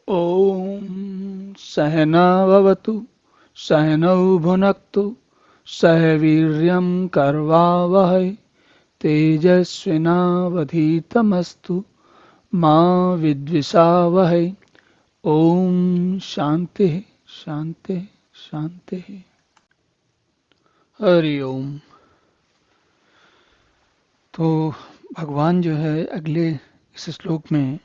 ॐ सहना भवतु सहनौ भुनक्तु सह वीर्यं कर्वावहै तेजस्विनावधीतमस्तु मा विद्विषावहै। ॐ शान्तिः शान्तिः शान्तिः। हरि ओम। तो भगवान जो है अगले इस श्लोक में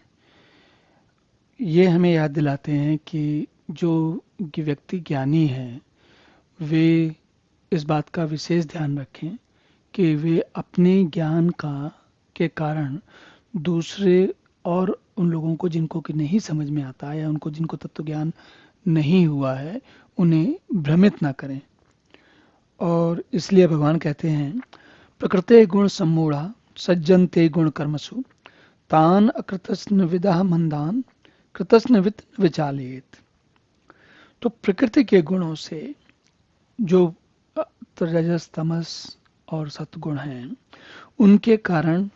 ये हमें याद दिलाते हैं कि जो व्यक्ति ज्ञानी है वे इस बात का विशेष ध्यान रखें कि वे अपने ज्ञान का के कारण दूसरे और उन लोगों को जिनको कि नहीं समझ में आता या उनको जिनको तत्व ज्ञान नहीं हुआ है उन्हें भ्रमित ना करें। और इसलिए भगवान कहते हैं प्रकृते गुण सम्मूढ़ा सज्जन्ते गुण कर्मसु तान अकृतस्न विदः मंदान कृतस्न वित विचालयेत। तो प्रकृति के गुणों से जो रजस तमस और सत्गुण हैं उनके कारण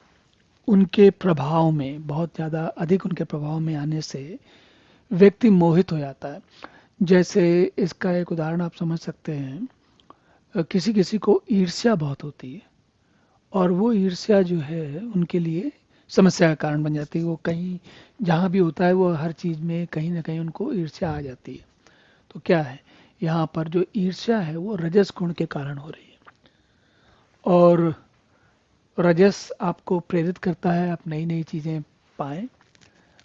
उनके प्रभाव में बहुत ज़्यादा अधिक उनके प्रभाव में आने से व्यक्ति मोहित हो जाता है। जैसे इसका एक उदाहरण आप समझ सकते हैं, किसी किसी को ईर्ष्या बहुत होती है और वो ईर्ष्या जो है उनके लिए समस्या का कारण बन जाती है। वो कहीं जहाँ भी होता है वो हर चीज़ में कहीं ना कहीं उनको ईर्ष्या आ जाती है। तो क्या है, यहाँ पर जो ईर्ष्या है वो रजस गुण के कारण हो रही है। और रजस आपको प्रेरित करता है आप नई नई चीज़ें पाएं,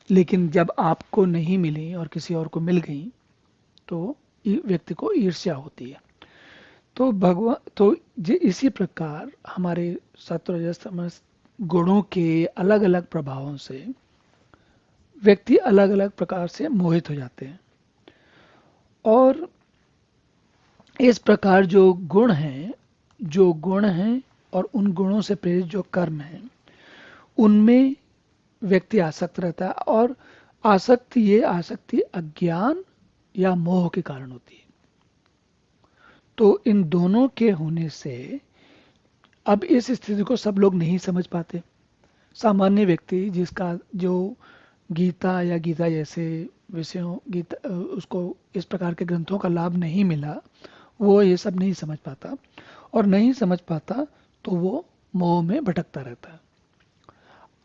लेकिन जब आपको नहीं मिली और किसी और को मिल गई तो व्यक्ति को ईर्ष्या होती है। तो भगवान तो इसी प्रकार हमारे सत्व रजस तमस गुणों के अलग अलग प्रभावों से व्यक्ति अलग अलग प्रकार से मोहित हो जाते हैं। और इस प्रकार जो गुण हैं और उन गुणों से प्रेरित जो कर्म हैं उनमें व्यक्ति आसक्त रहता है। और आसक्ति अज्ञान या मोह के कारण होती है। तो इन दोनों के होने से अब इस स्थिति को सब लोग नहीं समझ पाते। सामान्य व्यक्ति जिसका जो गीता या गीता जैसे विषयों गीता उसको इस प्रकार के ग्रंथों का लाभ नहीं मिला वो ये सब नहीं समझ पाता, और नहीं समझ पाता तो वो मोह में भटकता रहता है।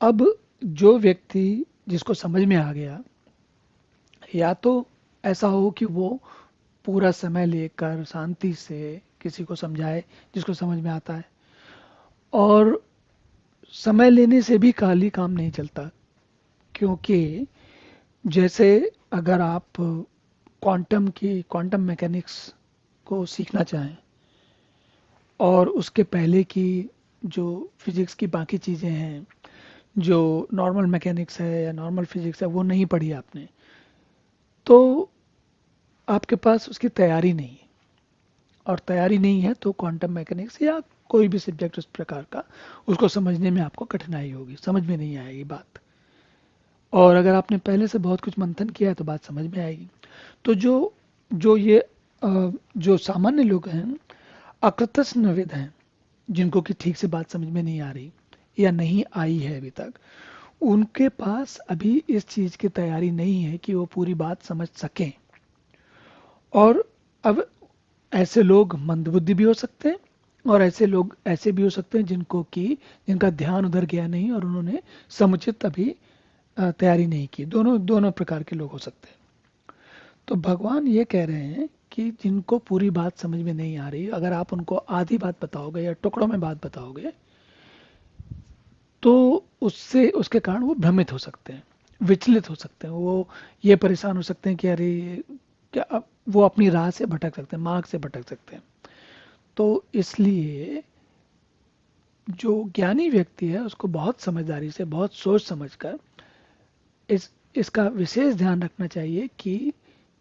अब जो व्यक्ति जिसको समझ में आ गया, या तो ऐसा हो कि वो पूरा समय लेकर शांति से किसी को समझाए जिसको समझ में आता है, और समय लेने से भी खाली काम नहीं चलता। क्योंकि जैसे अगर आप क्वांटम मैकेनिक्स को सीखना चाहें और उसके पहले की जो फिजिक्स की बाकी चीज़ें हैं, जो नॉर्मल मैकेनिक्स है या नॉर्मल फिजिक्स है, वो नहीं पढ़ी आपने, तो आपके पास उसकी तैयारी नहीं है। और तैयारी नहीं है तो क्वांटम मैकेनिक्स या कोई भी सब्जेक्ट उस प्रकार का उसको समझने में आपको कठिनाई होगी, समझ में नहीं आएगी बात। और अगर आपने पहले से बहुत कुछ मंथन किया है तो बात समझ में आएगी। तो जो जो ये जो सामान्य लोग हैं, अकृतस्नविद हैं, जिनको कि ठीक से बात समझ में नहीं आ रही या नहीं आई है अभी तक, उनके पास अभी इस चीज़ की तैयारी नहीं है कि वो पूरी बात समझ सकें। और अब ऐसे लोग मंदबुद्धि भी हो सकते हैं और ऐसे लोग ऐसे भी हो सकते हैं जिनका ध्यान उधर गया नहीं और उन्होंने समुचित अभी तैयारी नहीं की। दोनों दोनों प्रकार के लोग हो सकते हैं। तो भगवान ये कह रहे हैं कि जिनको पूरी बात समझ में नहीं आ रही, अगर आप उनको आधी बात बताओगे या टुकड़ों में बात बताओगे तो उससे उसके कारण वो भ्रमित हो सकते हैं, विचलित हो सकते हैं, वो ये परेशान हो सकते हैं कि अरे क्या, अब वो अपनी राह से भटक सकते हैं, मार्ग से भटक सकते हैं। तो इसलिए जो ज्ञानी व्यक्ति है उसको बहुत समझदारी से बहुत सोच समझकर इसका विशेष ध्यान रखना चाहिए कि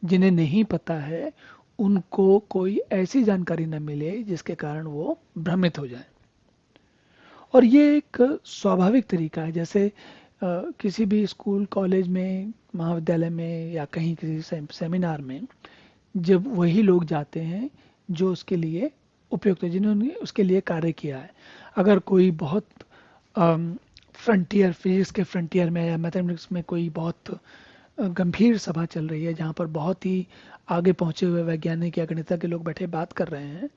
जिन्हें नहीं पता है उनको कोई ऐसी जानकारी न मिले जिसके कारण वो भ्रमित हो जाए। और ये एक स्वाभाविक तरीका है। जैसे किसी भी स्कूल कॉलेज में महाविद्यालय में या कहीं किसी सेमिनार में जब वही लोग जाते हैं जो उसके लिए उपयुक्त है, जिन्होंने उसके लिए कार्य किया है। अगर कोई बहुत फ्रंटियर फिजिक्स के फ्रंटियर में या मैथमेटिक्स में कोई बहुत गंभीर सभा चल रही है जहाँ पर बहुत ही आगे पहुंचे हुए वैज्ञानिक या गणितज्ञ के लोग बैठे बात कर रहे हैं,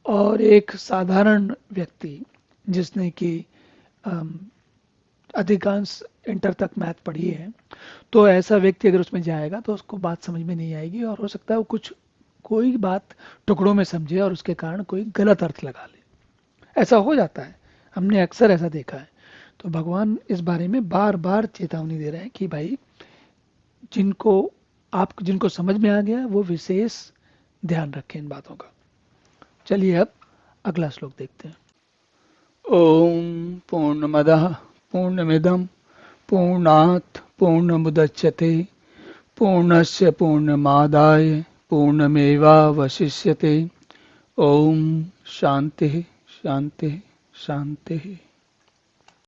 और एक साधारण व्यक्ति जिसने कि अम, अधिकांश इंटर तक मैथ पढ़ी है, तो ऐसा व्यक्ति अगर उसमें जाएगा तो उसको बात समझ में नहीं आएगी, और हो सकता है वो कोई बात टुकड़ों में समझे और उसके कारण कोई गलत अर्थ लगा ले। ऐसा हो जाता है, हमने अक्सर ऐसा देखा है। तो भगवान इस बारे में बार बार चेतावनी दे रहे हैं कि भाई जिनको जिनको समझ में आ गया वो विशेष ध्यान रखें इन बातों का। चलिए अब अगला श्लोक देखते हैं। ओम पूर्णमदः पूर्णमिदं पूर्णात् पूर्णमुदच्यते पूर्णस्य पूर्णमादाय पूर्णमेवावशिष्यते। ओम शांति शांति शांति।